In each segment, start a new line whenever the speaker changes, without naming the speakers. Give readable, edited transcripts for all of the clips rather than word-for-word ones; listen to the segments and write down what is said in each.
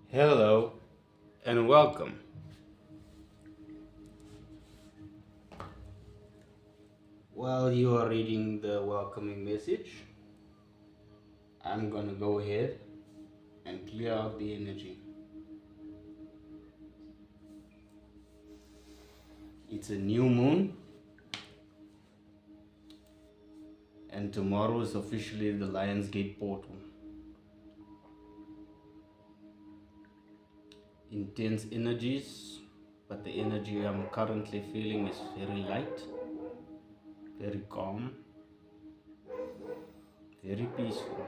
Hello and welcome. While you are reading the welcoming message, I'm gonna go ahead and clear out the energy. It's a new moon, and tomorrow is officially the Lionsgate portal. Intense energies, but the energy I'm currently feeling is very light, very calm, very peaceful.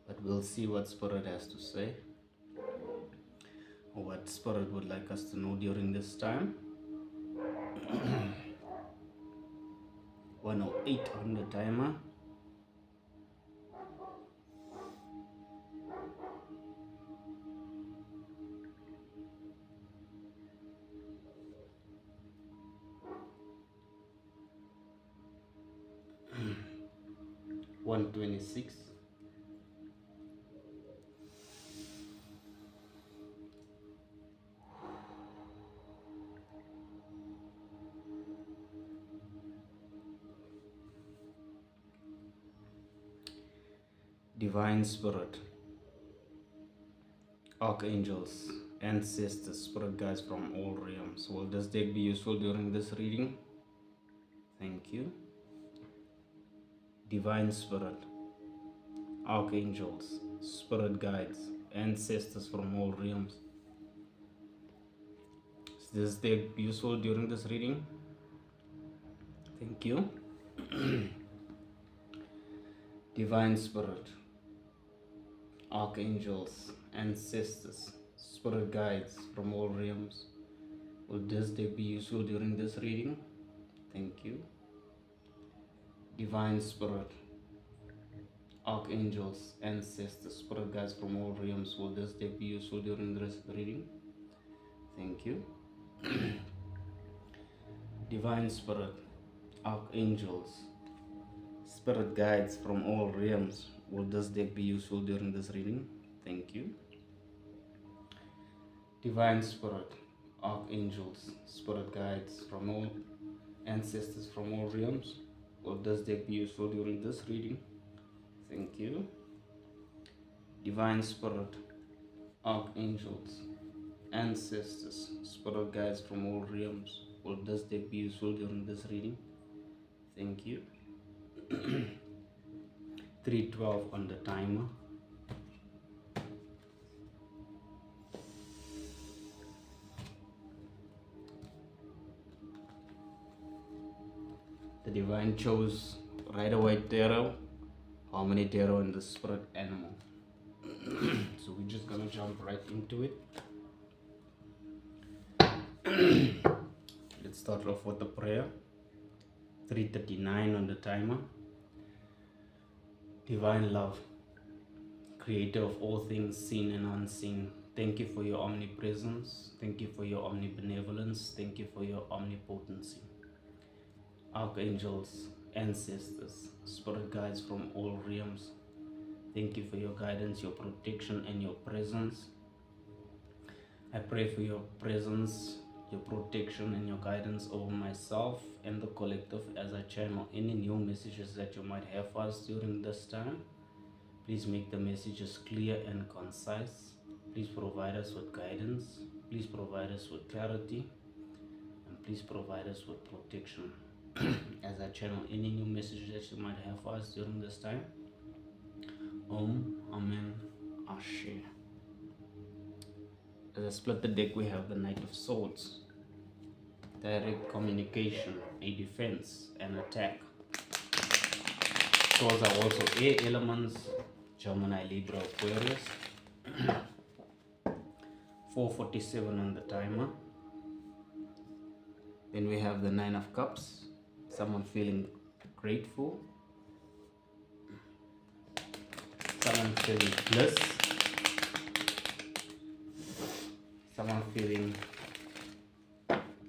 But we'll see what Spirit has to say, or what Spirit would like us to know during this time. 108 on the timer. Mm. 126. Divine Spirit, Archangels, Ancestors, Spirit Guides from all realms. Will this deck be useful during this reading? Thank you. Divine Spirit, Archangels, Spirit Guides, Ancestors from all realms. Is this deck useful during this reading? Thank you. Divine Spirit, Archangels, Ancestors, Spirit Guides from all realms. Will this deck be useful during this reading? Thank you. Divine Spirit, Archangels, Ancestors, Spirit Guides from all realms. Will this deck be useful during this reading? Thank you. Divine Spirit, Archangels, Spirit Guides from all realms. Will this deck be useful during this reading? Thank you. Divine Spirit, Archangels, Spirit Guides from all Ancestors from all realms. Will this deck be useful during this reading? Thank you. Divine Spirit, Archangels, Ancestors, Spirit Guides from all realms. Will this deck be useful during this reading? Thank you. 312 on the timer. The Divine chose Rider-Waite Tarot, Harmony Tarot, and the Spirit Animal. So we're just gonna jump right into it. Let's start off with the prayer. 339 on the timer. Divine Love, Creator of all things seen and unseen, thank you for your omnipresence. Thank you for your omnibenevolence. Thank you for your omnipotency. Archangels, Ancestors, Spirit Guides from all realms, thank you for your guidance, your protection, and your presence. I pray for your presence, your protection, and your guidance over myself and the collective as I channel any new messages that you might have for us during this time. Please make the messages clear and concise. Please provide us with guidance. Please provide us with clarity. And please provide us with protection as I channel any new messages that you might have for us during this time. Om, Amen, Ashe. As I split the deck, we have the Knight of Swords. Direct communication, a defense, an attack. Swords are also air elements, Gemini, Libra, Aquarius. 447 on the timer. Then we have the Nine of Cups, someone feeling grateful. Someone feeling bliss. Someone feeling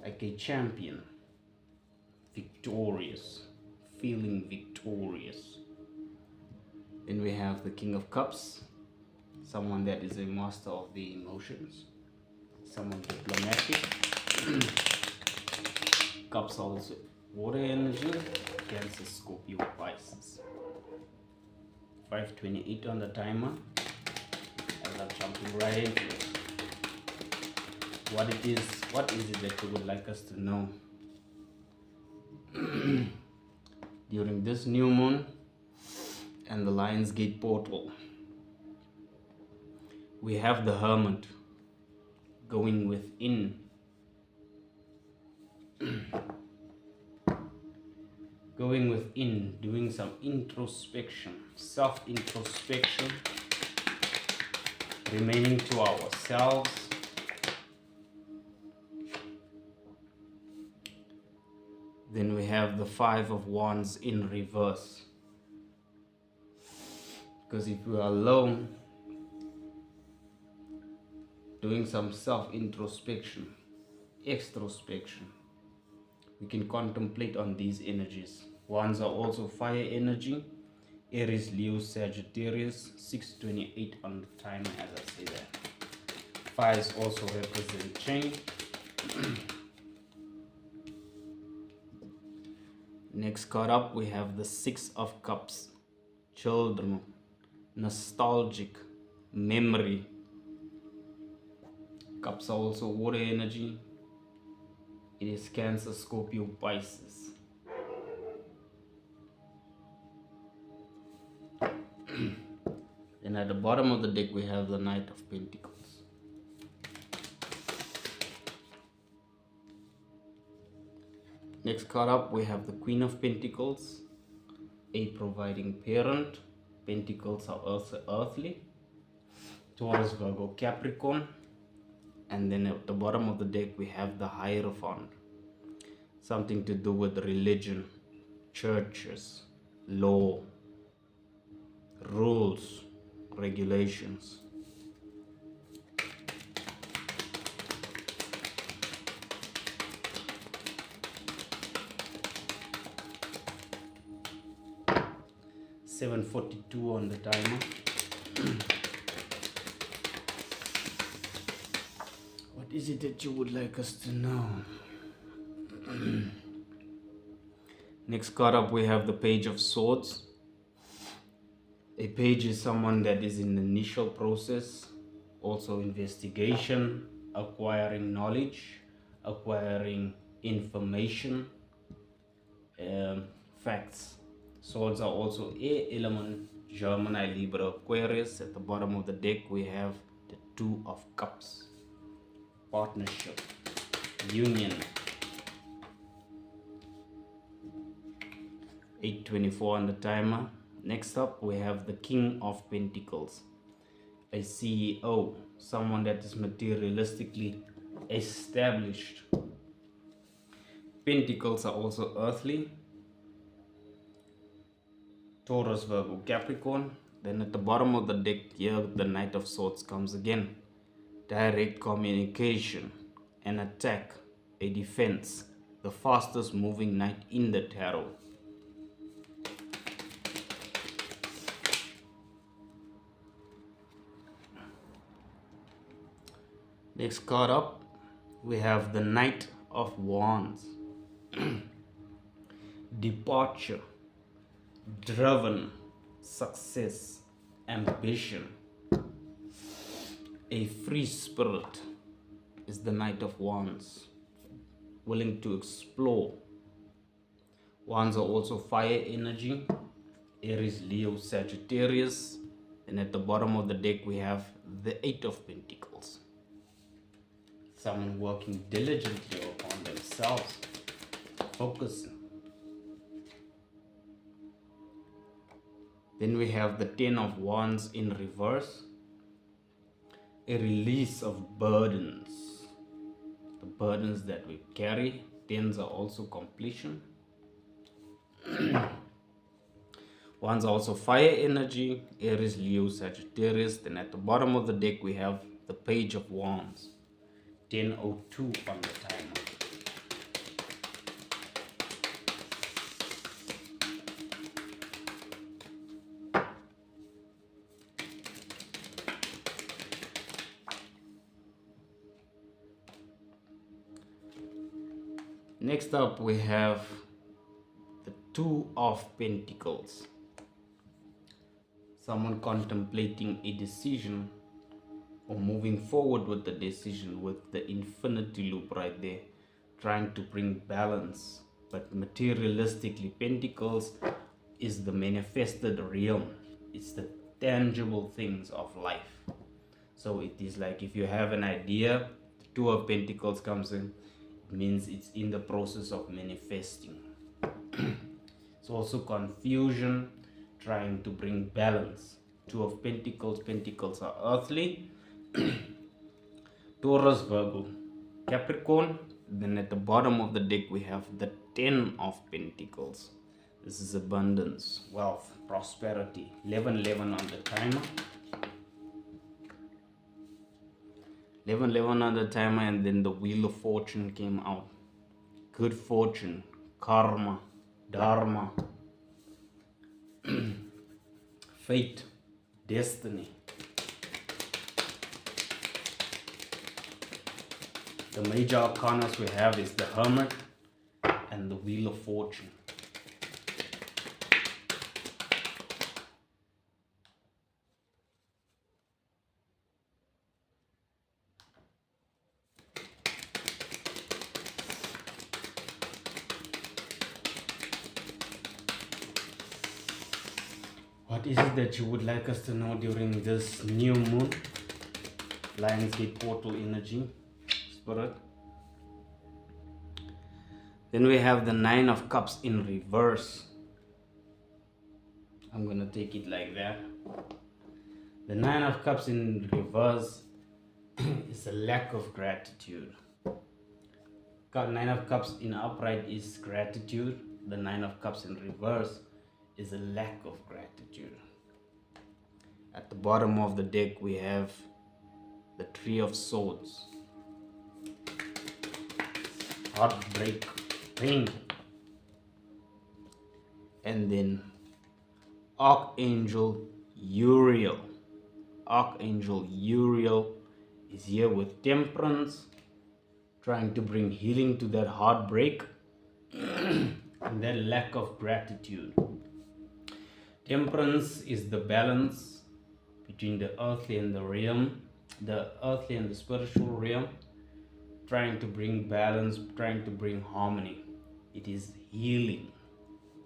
like a champion, victorious, feeling victorious. Then we have the King of Cups, someone that is a master of the emotions, someone diplomatic. Cups also water energy, Cancer, Scorpio, Pisces. 5:28 on the timer, and I'm jumping right into it. What is it that you would like us to know? During this new moon and the Lion's Gate portal, we have the Hermit going within. Going within, doing some introspection, self-introspection, remaining to ourselves. Then we have the Five of Wands in reverse. Because if we are alone, doing some self-introspection, extrospection, we can contemplate on these energies. Wands are also fire energy. Aries, Leo, Sagittarius. 6:28 on the timer as I say that. Fires also represent change. Next card up, we have the Six of Cups. Children, nostalgic, memory. Cups are also water energy. It is Cancer, Scorpio, Pisces. Then at the bottom of the deck we have the Knight of Pentacles. Next card up we have the Queen of Pentacles, a providing parent. Pentacles are also earthly. Taurus, Virgo, Capricorn. And then at the bottom of the deck we have the Hierophant, something to do with religion, churches, law, rules, regulations. $7:42 on the timer. What is it that you would like us to know? Next card up we have the Page of Swords. A page is someone that is in the initial process, also investigation, acquiring knowledge, acquiring information, facts. Swords are also air element, Gemini, Libra, Aquarius. At the bottom of the deck we have the Two of Cups. Partnership, union. 8:24 on the timer. Next up we have the King of Pentacles, a CEO, someone that is materialistically established. Pentacles are also earthly. Taurus, Virgo, Capricorn. Then at the bottom of the deck here the Knight of Swords comes again. Direct communication, an attack, a defense, the fastest moving knight in the tarot. Next card up, we have the Knight of Wands. Departure, driven, success, ambition. A free spirit is the Knight of Wands, willing to explore. Wands are also fire energy. Aries, Leo, Sagittarius. And at the bottom of the deck we have the Eight of Pentacles. Someone working diligently upon themselves, focusing. Then we have the Ten of Wands in reverse. A release of burdens. The burdens that we carry. Tens are also completion. Wands are also fire energy, Aries, Leo, Sagittarius. Then at the bottom of the deck we have the Page of Wands. 10:02 on the timer. Next up we have the Two of Pentacles. Someone contemplating a decision or moving forward with the decision, with the infinity loop right there, trying to bring balance. But materialistically, Pentacles is the manifested realm. It's the tangible things of life. So it is like if you have an idea, the Two of Pentacles comes in, it means it's in the process of manifesting. It's also confusion, trying to bring balance. Two of Pentacles, Pentacles are earthly. Taurus, Virgo, Capricorn. Then at the bottom of the deck we have the 10 of Pentacles. This is abundance, wealth, prosperity. 11:11 on the timer. 11:11 on the timer, and then the Wheel of Fortune came out. Good fortune, karma, dharma, fate, destiny. The major arcanas we have is the Hermit and the Wheel of Fortune. What is it that you would like us to know during this new moon? Lionsgate portal energy, Spirit. Then we have the 9 of Cups in reverse. I'm going to take it like that. The 9 of Cups in reverse is a lack of gratitude. 9 of Cups in upright is gratitude. The 9 of Cups in reverse is a lack of gratitude. At the bottom of the deck we have the Three of Swords. Heartbreak, pain. And then Archangel Uriel. Archangel Uriel is here with Temperance, trying to bring healing to that heartbreak and that lack of gratitude. Temperance is the balance between the earthly and the realm, the earthly and the spiritual realm, trying to bring balance, trying to bring harmony. It is healing.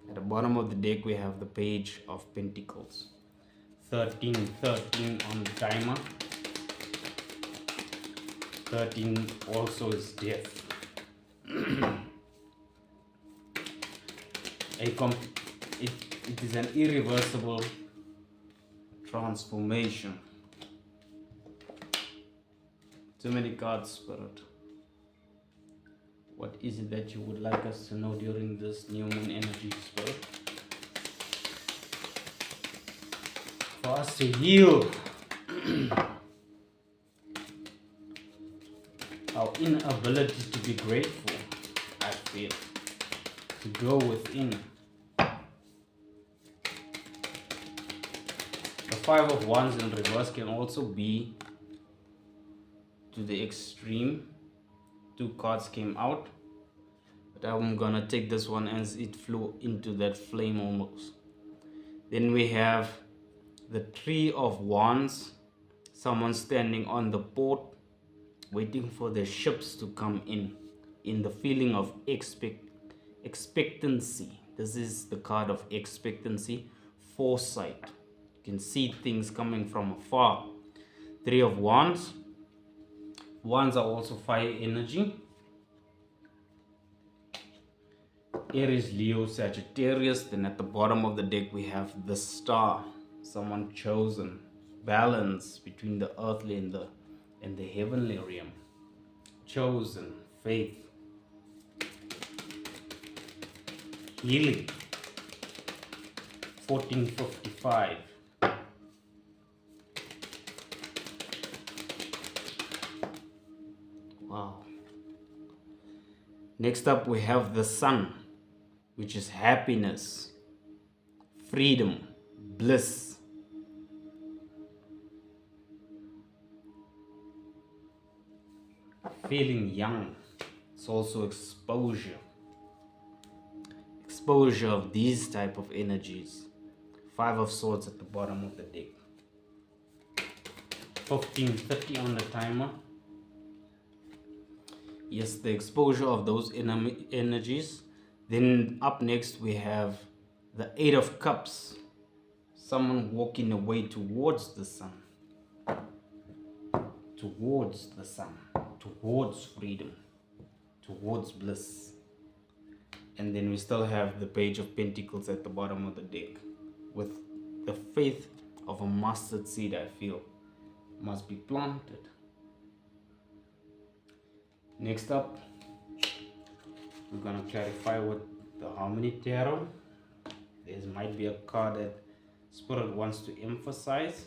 At the bottom of the deck we have the Page of Pentacles. 13:13 on the timer. 13 also is death. It is an irreversible transformation. Too many cards, Spirit. What is it that you would like us to know during this new moon energy, Spirit? For us to heal our inability to be grateful, I feel, to go within. The 5 of Wands in reverse can also be to the extreme. 2 cards came out, but I'm gonna take this one as it flew into that flame almost. Then we have the Three of Wands. Someone standing on the port waiting for the ships to come in the feeling of expectancy. This is the card of expectancy, foresight. You can see things coming from afar. 3 of Wands. Wands are also fire energy. Aries, Leo, Sagittarius. Then at the bottom of the deck we have the Star. Someone chosen. Balance between the earthly and the heavenly realm. Chosen. Faith. Healing. 1455. Wow. Next up we have the sun, which is happiness, freedom, bliss. Feeling young. It's also exposure. Exposure of these type of energies. 5 of Swords at the bottom of the deck. 15:30 on the timer. Yes, the exposure of those energies. Then up next we have the 8 of Cups. Someone walking away towards the sun. Towards the sun. Towards freedom. Towards bliss. And then we still have the Page of Pentacles at the bottom of the deck. With the faith of a mustard seed, I feel, must be planted. Next up, we're going to clarify with the Harmony Tarot. There might be a card that Spirit wants to emphasize.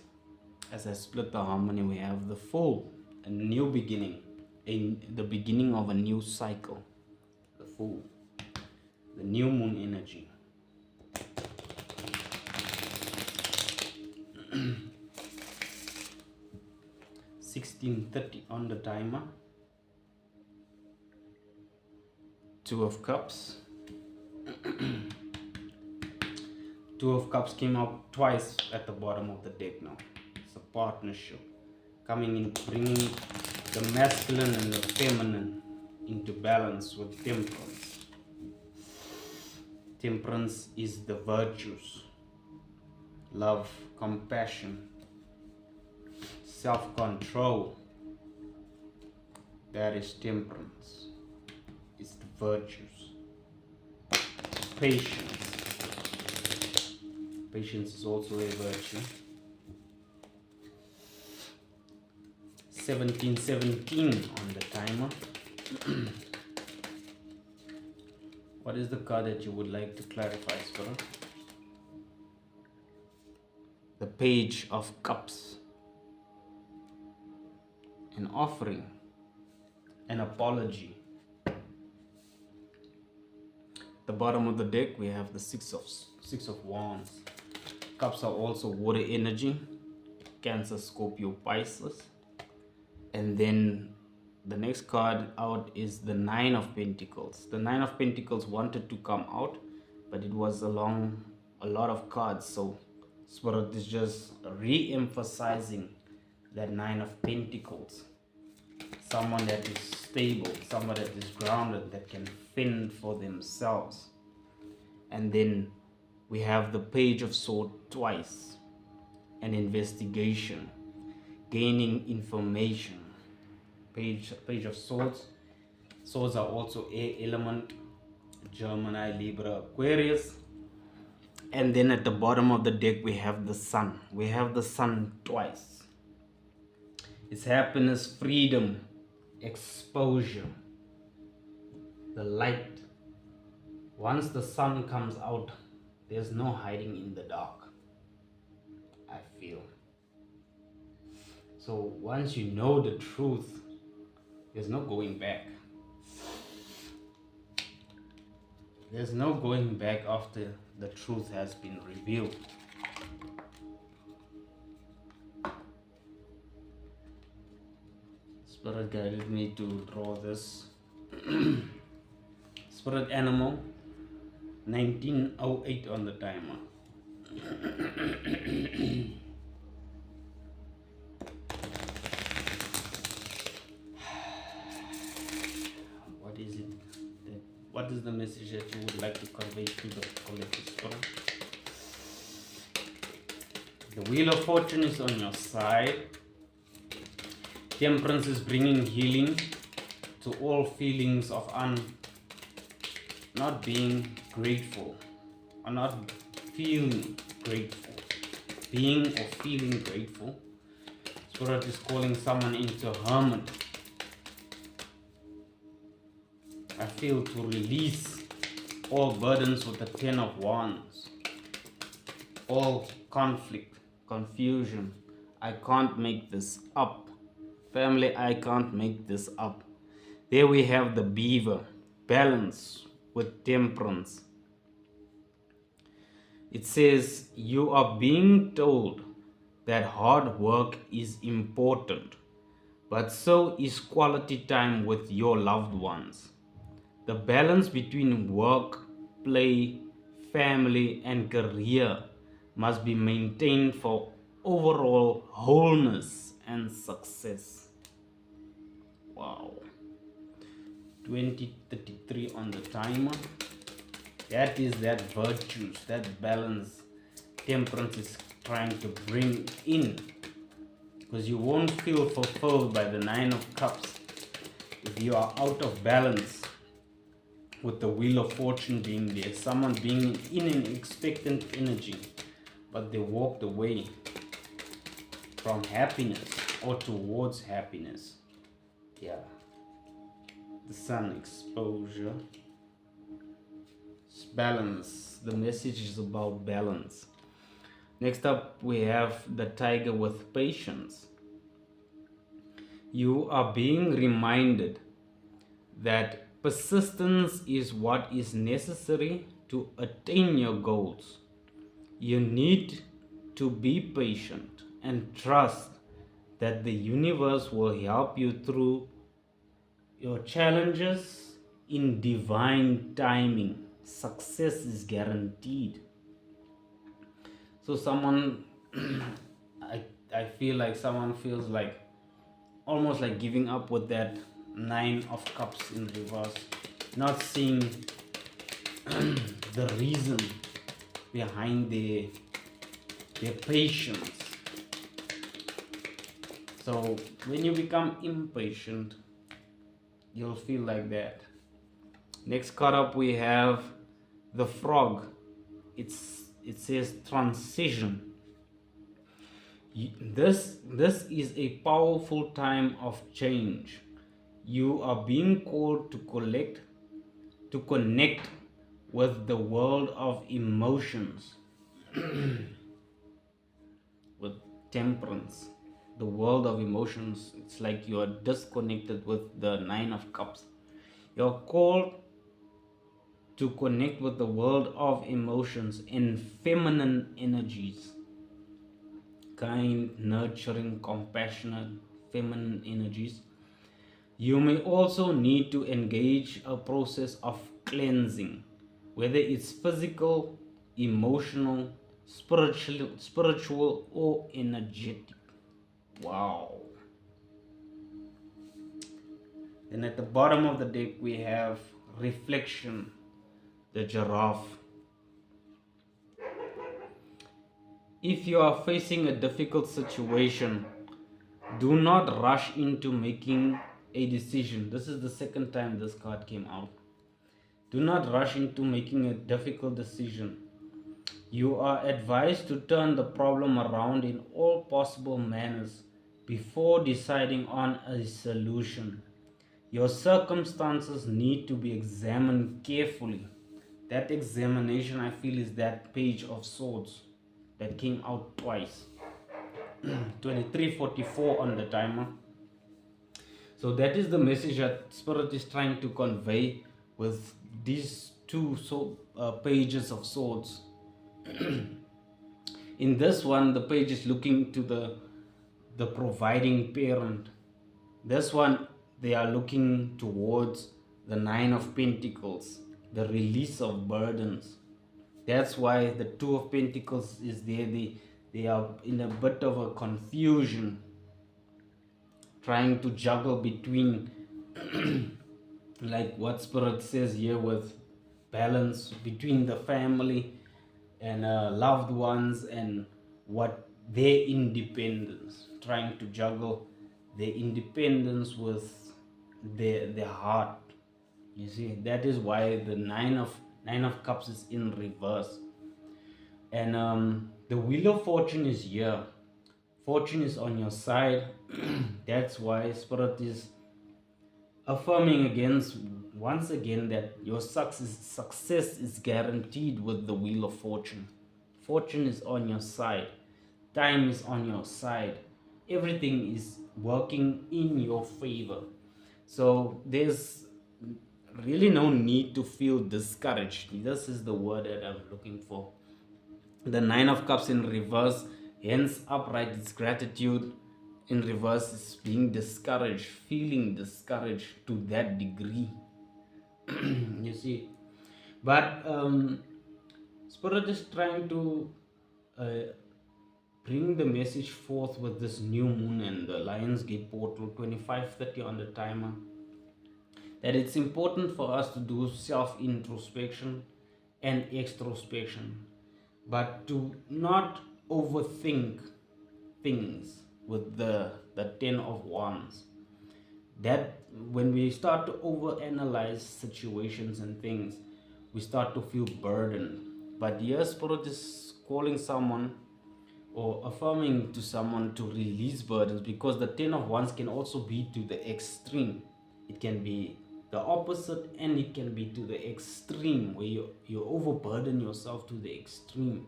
As I split the Harmony, we have the Fool, a new beginning, the beginning of a new cycle. The Fool, the new moon energy. 16:30 on the timer. 2 of Cups. 2 of Cups came out twice at the bottom of the deck now. It's a partnership coming in, bringing the masculine and the feminine into balance with Temperance. Temperance is the virtues: love, compassion, self-control. That is Temperance. It's the virtues. Patience. Patience is also a virtue. 17:17 on the timer. What is the card that you would like to clarify, Spirit? The Page of Cups. An offering, an apology. The bottom of the deck we have the six of Wands. Cups are also water energy, Cancer, Scorpio, Pisces. And then the next card out is the 9 of Pentacles. The 9 of Pentacles wanted to come out, but it was along a lot of cards, so Spirit is just re-emphasizing that 9 of Pentacles. Someone that is stable, someone that is grounded, that can fend for themselves. And then we have the Page of Swords twice. An investigation, gaining information. Page of Swords. Swords are also air element, Gemini, Libra, Aquarius. And then at the bottom of the deck we have the Sun. We have the Sun twice. It's happiness, freedom, exposure, the light. Once the sun comes out, there's no hiding in the dark, I feel. So once you know the truth, there's no going back. There's no going back after the truth has been revealed. Spirit guided me to draw this. Spirit animal, 19:08 on the timer. What is it? What is the message that you would like to convey to the collective spirit? The Wheel of Fortune is on your side. Temperance is bringing healing to all feelings of not being grateful or not feeling grateful. Being or feeling grateful. Spirit is calling someone into hermit. I feel to release all burdens with the 10 of Wands. all conflict, confusion. I can't make this up. Family, I can't make this up. There we have the beaver, balance with temperance. It says, you are being told that hard work is important, but so is quality time with your loved ones. The balance between work, play, family, and career must be maintained for overall wholeness and success. Wow. 2033 on the timer. That is that virtues, that balance temperance is trying to bring in. Because you won't feel fulfilled by the Nine of Cups if you are out of balance with the Wheel of Fortune being there. Someone being in an expectant energy, but they walked away from happiness or towards happiness. Yeah. The Sun exposure. Balance. The message is about balance. Next up, we have the Tiger with patience. You are being reminded that persistence is what is necessary to attain your goals. You need to be patient and trust that the universe will help you through your challenges in divine timing. Success is guaranteed. So someone I feel like someone feels like almost like giving up with that Nine of Cups in reverse, not seeing the reason behind their patience. So when you become impatient, you'll feel like that. Next card up we have the Frog. It says transition. This is a powerful time of change. You are being called to connect with the world of emotions. With temperance, the world of emotions, it's like you are disconnected with the Nine of Cups. You're called to connect with the world of emotions and feminine energies. Kind, nurturing, compassionate, feminine energies. You may also need to engage a process of cleansing, whether it's physical, emotional, spiritual, or energetic. Wow. Then at the bottom of the deck we have reflection, the giraffe. If you are facing a difficult situation, do not rush into making a decision. This is the second time this card came out. Do not rush into making a difficult decision. You are advised to turn the problem around in all possible manners before deciding on a solution. Your circumstances need to be examined carefully. That examination, I feel, is that Page of Swords that came out twice. 2344 on the timer. So that is the message that Spirit is trying to convey with these two pages of swords. In this one, the page is looking to the providing parent. This one, they are looking towards the Nine of Pentacles, the release of burdens. That's why the Two of Pentacles is there. They are in a bit of a confusion, trying to juggle between like what Spirit says here, with balance between the family and loved ones and what their independence, trying to juggle their independence with their heart. You see, that is why the Nine of Cups is in reverse. And the Wheel of Fortune is here. Fortune is on your side. That's why Spirit is affirming once again that your success is guaranteed with the Wheel of Fortune. Fortune is on your side. Time is on your side. Everything is working in your favor. So there's really no need to feel discouraged. This is the word that I'm looking for. The Nine of Cups in reverse, hence upright is gratitude. In reverse is being discouraged, feeling discouraged to that degree. You see, but Spirit is trying to uh, bring the message forth with this new moon and the Lionsgate portal 25:30 on the timer, that it's important for us to do self introspection and extrospection, but to not overthink things with the 10 of wands. That when we start to overanalyze situations and things, we start to feel burdened. But yes, Spirit is calling someone or affirming to someone to release burdens, because the 10 of wands can also be to the extreme. It can be the opposite, and it can be to the extreme where you overburden yourself to the extreme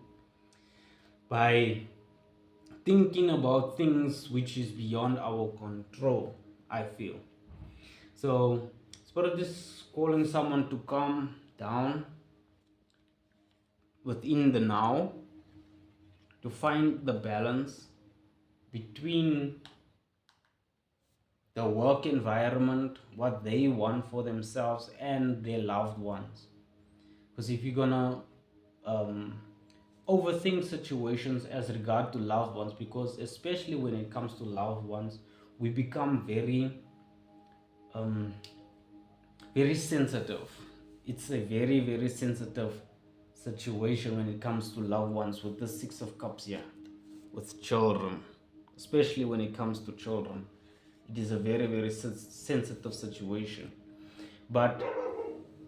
by thinking about things which is beyond our control, I feel. So Spirit is calling someone to calm down within the now, to find the balance between the work environment, what they want for themselves and their loved ones. Because if you're gonna overthink situations as regard to loved ones, because especially when it comes to loved ones, we become um, very sensitive. It's a very, very sensitive situation when it comes to loved ones, with the Six of Cups here, with children, especially when it comes to children. It is a very, very sensitive situation. But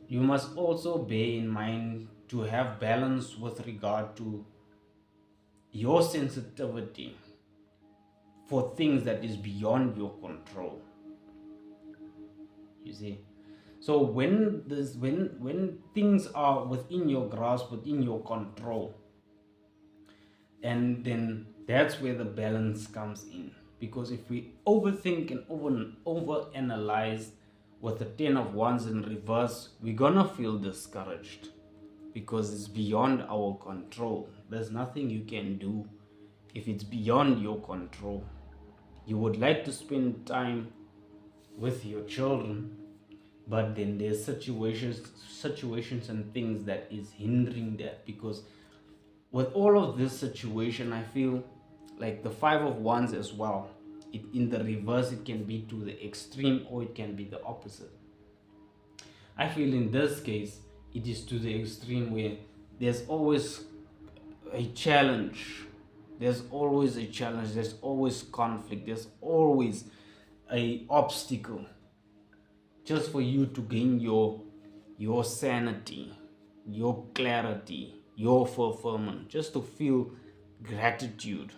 you must also bear in mind to have balance with regard to your sensitivity for things that is beyond your control. You see, so when things are within your grasp, within your control, and then that's where the balance comes in. Because if we overthink and overanalyze with the 10 of wands in reverse, we're gonna feel discouraged, because it's beyond our control. There's nothing you can do if it's beyond your control. You would like to spend time with your children, but then there's situations and things that is hindering that. Because with all of this situation, I feel like the Five of Wands as well, in the reverse, it can be to the extreme or it can be the opposite. I feel in this case it is to the extreme, where there's always a challenge, there's always a challenge, there's always conflict, there's always a obstacle, just for you to gain your sanity, your clarity, your fulfillment, just to feel gratitude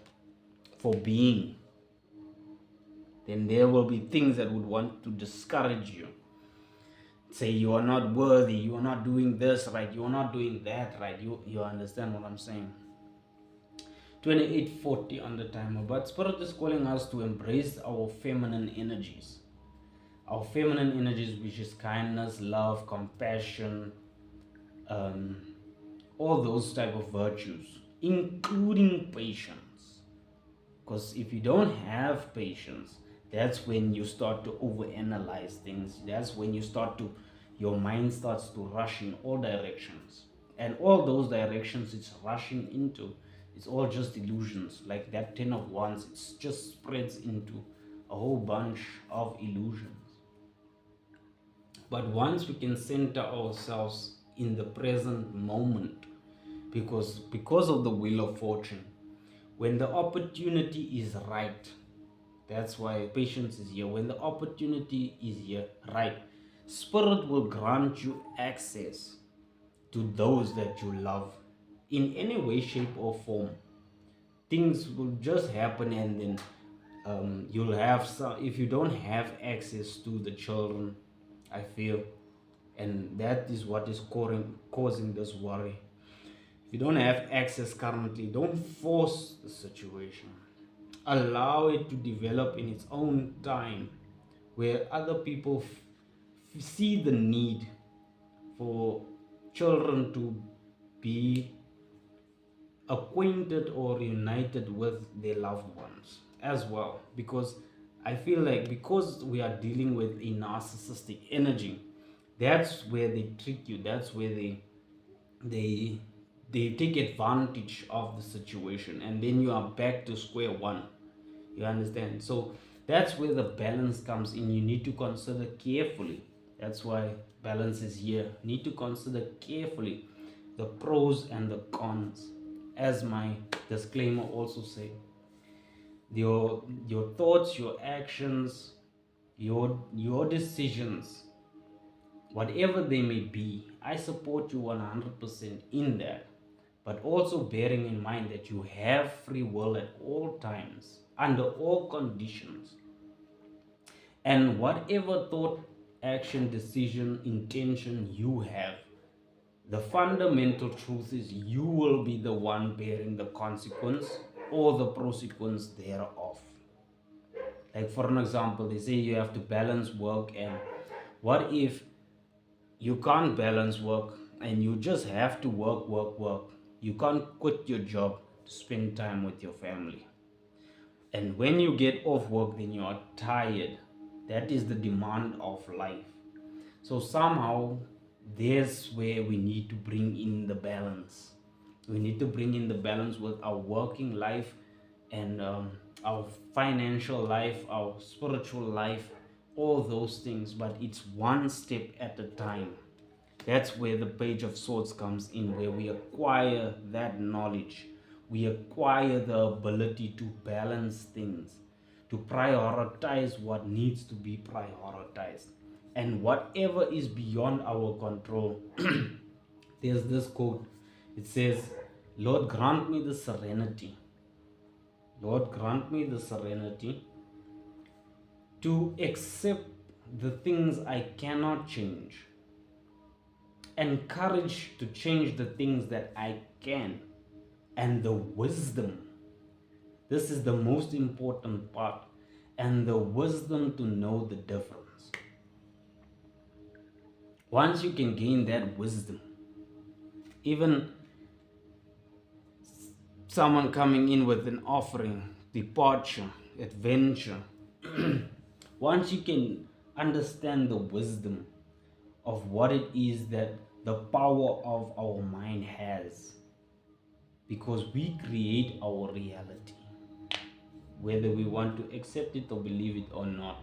for being. Then there will be things that would want to discourage you, say you are not worthy, you are not doing this right, you are not doing that right. You understand what I'm saying? 28:40 on the timer. But Spirit is calling us to embrace our feminine energies, which is kindness, love, compassion, all those type of virtues, including patience. Because if you don't have patience, that's when you start to overanalyze things. That's when your mind starts to rush in all directions, and all those directions it's rushing into, it's all just illusions. Like that 10 of wands, it just spreads into a whole bunch of illusions. But once we can center ourselves in the present moment, because of the wheel of fortune, when the opportunity is right, that's why patience is here. When the opportunity is here, right, Spirit will grant you access to those that you love in any way, shape, or form. Things will just happen, and then you'll have some. If you don't have access to the children, I feel, and that is what is causing this worry. you don't have access currently, don't force the situation. Allow it to develop in its own time, where other people see the need for children to be acquainted or united with their loved ones as well. Because I feel like, because we are dealing with a narcissistic energy, that's where they trick you, that's where they they take advantage of the situation, and then you are back to square one. You understand? So that's where the balance comes in. You need to consider carefully. That's why balance is here. You need to consider carefully the pros and the cons. As my disclaimer also say, your thoughts, your actions, your decisions, whatever they may be, I support you 100% in that. But also bearing in mind that you have free will at all times, under all conditions. And whatever thought, action, decision, intention you have, the fundamental truth is you will be the one bearing the consequence or the consequence thereof. Like, for an example, they say you have to balance work, and what if you can't balance work and you just have to work? You can't quit your job to spend time with your family. And when you get off work, then you are tired. That is the demand of life. So somehow there's where we need to bring in the balance. We need to bring in the balance with our working life and our financial life, our spiritual life, all those things. But it's one step at a time. That's where the Page of Swords comes in, where we acquire that knowledge. We acquire the ability to balance things, to prioritize what needs to be prioritized. And whatever is beyond our control, there's this quote. It says, Lord, grant me the serenity. Lord, grant me the serenity to accept the things I cannot change, and courage to change the things that I can, and the wisdom. This is the most important part, and the wisdom to know the difference. Once you can gain that wisdom, even someone coming in with an offering, departure, adventure, once you can understand the wisdom of what it is that the power of our mind has, because we create our reality, whether we want to accept it or believe it or not.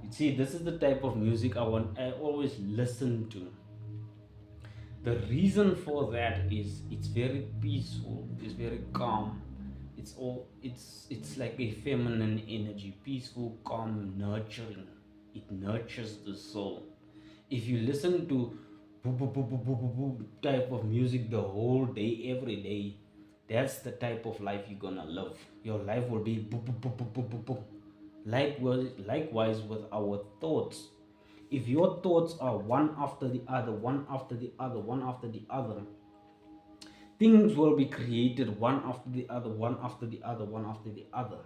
You see, this is the type of music I always listen to. The reason for that is it's very peaceful, it's very calm. It's like a feminine energy, peaceful, calm, nurturing. It nurtures the soul. If you listen to type of music the whole day, every day, that's the type of life you're gonna live. Your life will be likewise with our thoughts. If your thoughts are one after the other, one after the other, one after the other, things will be created one after the other, one after the other, one after the other.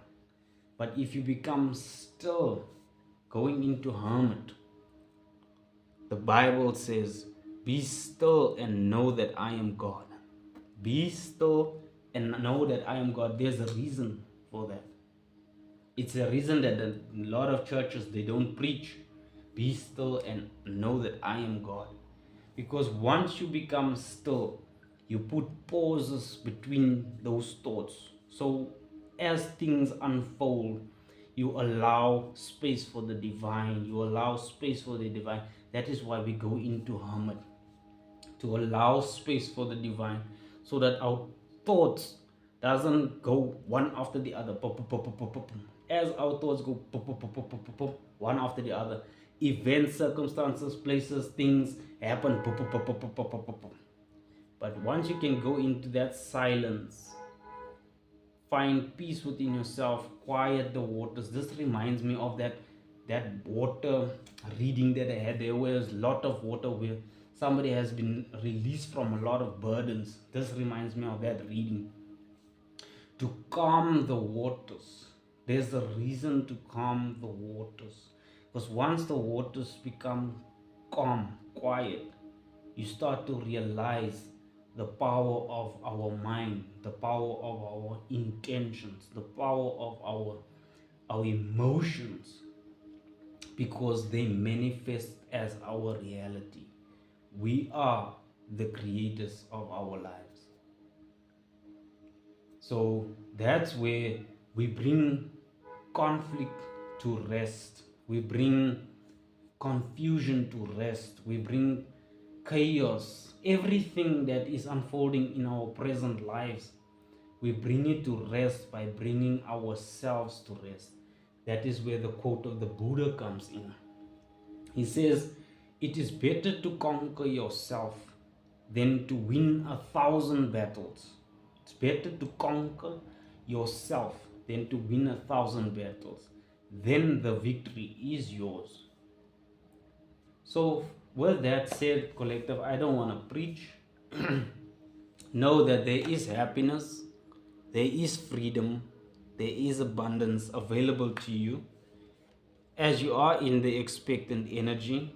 But if you become still, going into hermit, the Bible says, be still and know that I am God. Be still and know that I am God. There's a reason for that. It's a reason that a lot of churches, they don't preach, be still and know that I am God. Because once you become still, you put pauses between those thoughts. So as things unfold, you allow space for the divine. You allow space for the divine. That is why we go into hermit, to allow space for the divine, so that our thoughts doesn't go one after the other. As our thoughts go one after the other, events, circumstances, places, things happen. But once you can go into that silence, find peace within yourself, quiet the waters. This reminds me of that water reading that I had. There was a lot of water where somebody has been released from a lot of burdens. This reminds me of that reading. To calm the waters. There's a reason to calm the waters. Because once the waters become calm, quiet, you start to realize the power of our mind, the power of our intentions, the power of our emotions, because they manifest as our reality. We are the creators of our lives. So that's where we bring conflict to rest. We bring confusion to rest. We bring chaos. Everything that is unfolding in our present lives, we bring it to rest by bringing ourselves to rest. That is where the quote of the Buddha comes in. He says, "It is better to conquer yourself than to win 1,000 battles." It's better to conquer yourself than to win 1,000 battles. Then the victory is yours. So, with that said, collective, I don't want to preach. Know that there is happiness, there is freedom, there is abundance available to you. As you are in the expectant energy,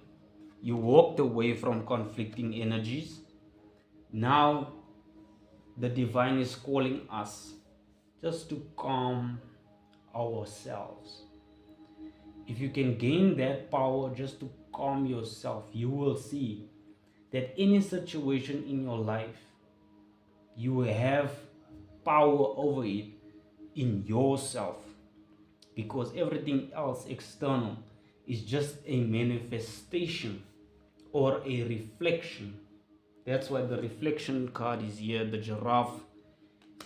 you walked away from conflicting energies. Now, the divine is calling us just to calm ourselves. If you can gain that power just to calm yourself, you will see that any situation in your life, you will have power over it in yourself, because everything else external is just a manifestation or a reflection. That's why the reflection card is here, the giraffe.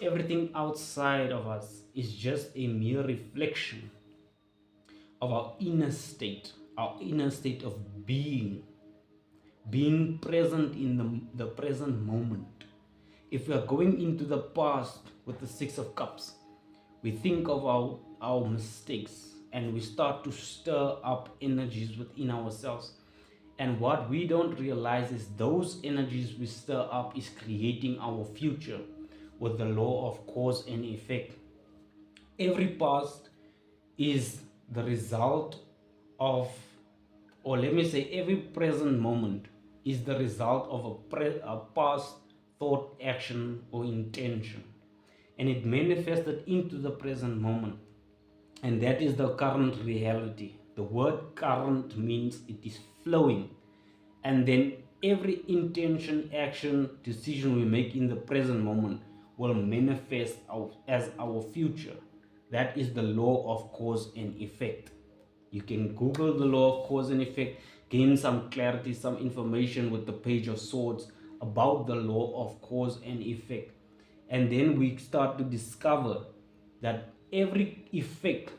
Everything outside of us is just a mere reflection of our inner state of being present in the present moment. If we are going into the past with the Six of Cups, we think of our mistakes and we start to stir up energies within ourselves. And what we don't realize is those energies we stir up is creating our future with the law of cause and effect. Every past is the result of, or let me say, every present moment is the result of a past thought, action, or intention. And it manifested into the present moment. And that is the current reality. The word current means it is flowing. And then every intention, action, decision we make in the present moment will manifest as our future. That is the law of cause and effect. You can Google the law of cause and effect, gain some clarity, some information with the Page of Swords about the law of cause and effect. And then we start to discover that every effect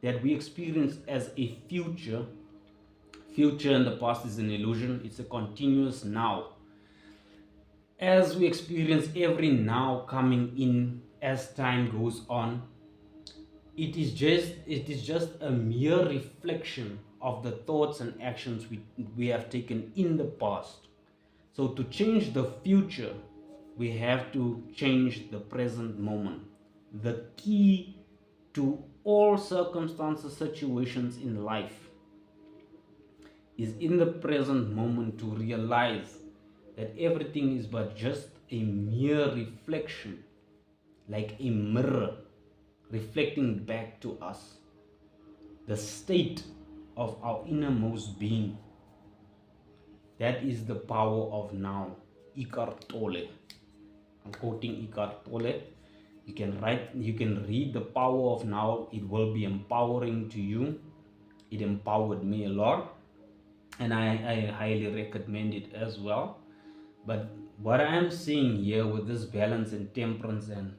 that we experience as a future in the past is an illusion. It's a continuous now. As we experience every now coming in as time goes on, it is just a mere reflection of the thoughts and actions we have taken in the past. So to change the future, we have to change the present moment. The key to all circumstances, situations in life is in the present moment to realize that everything is but just a mere reflection, like a mirror reflecting back to us the state of our innermost being. That is the power of now. Eckhart Tolle. I'm quoting Eckhart Tolle. You can read the power of now. It will be empowering to you. It empowered me a lot, and I highly recommend it as well. But what I'm seeing here with this balance and temperance and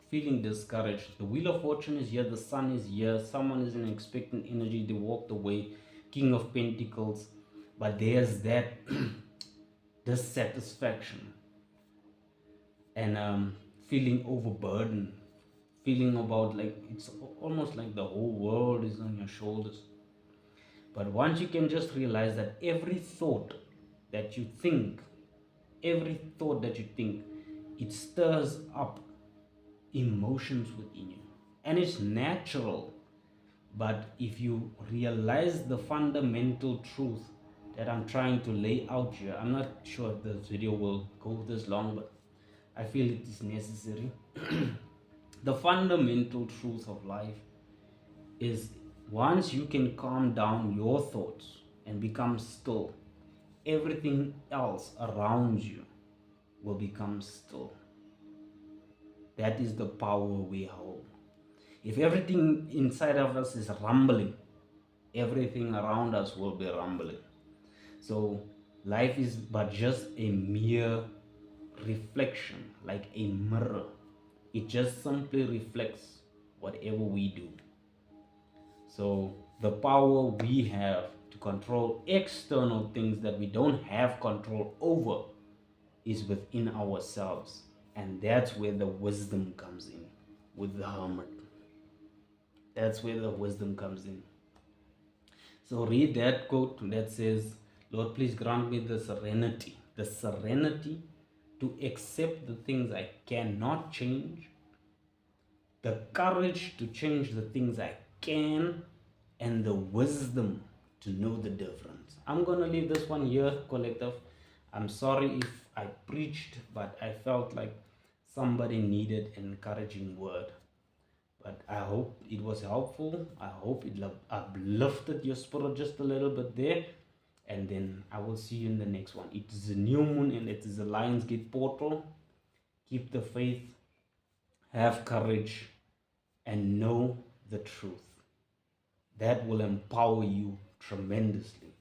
feeling discouraged, the Wheel of Fortune is here, the Sun is here, someone is in expectant energy, they walked away, King of Pentacles, but there's that dissatisfaction and feeling overburdened, feeling about like it's almost like the whole world is on your shoulders. But once you can just realize that every thought that you think, every thought that you think, it stirs up emotions within you. And it's natural. But if you realize the fundamental truth that I'm trying to lay out here, I'm not sure if this video will go this long, but I feel it is necessary. The fundamental truth of life is, once you can calm down your thoughts and become still, everything else around you will become still. That is the power we hold. If everything inside of us is rumbling, everything around us will be rumbling. So life is but just a mere reflection, like a mirror. It just simply reflects whatever we do. So the power we have to control external things that we don't have control over is within ourselves. And that's where the wisdom comes in with the hermit. That's where the wisdom comes in. So read that quote that says, Lord, please grant me the serenity to accept the things I cannot change, the courage to change the things I can, and the wisdom to know the difference. I'm going to leave this one here, collective. I'm sorry if I preached, but I felt like somebody needed an encouraging word. But I hope it was helpful. I hope it uplifted your spirit just a little bit there. And then I will see you in the next one. It is a new moon and it is a Lionsgate portal. Keep the faith, have courage, and know the truth. That will empower you tremendously.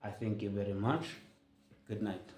I thank you very much. Good night.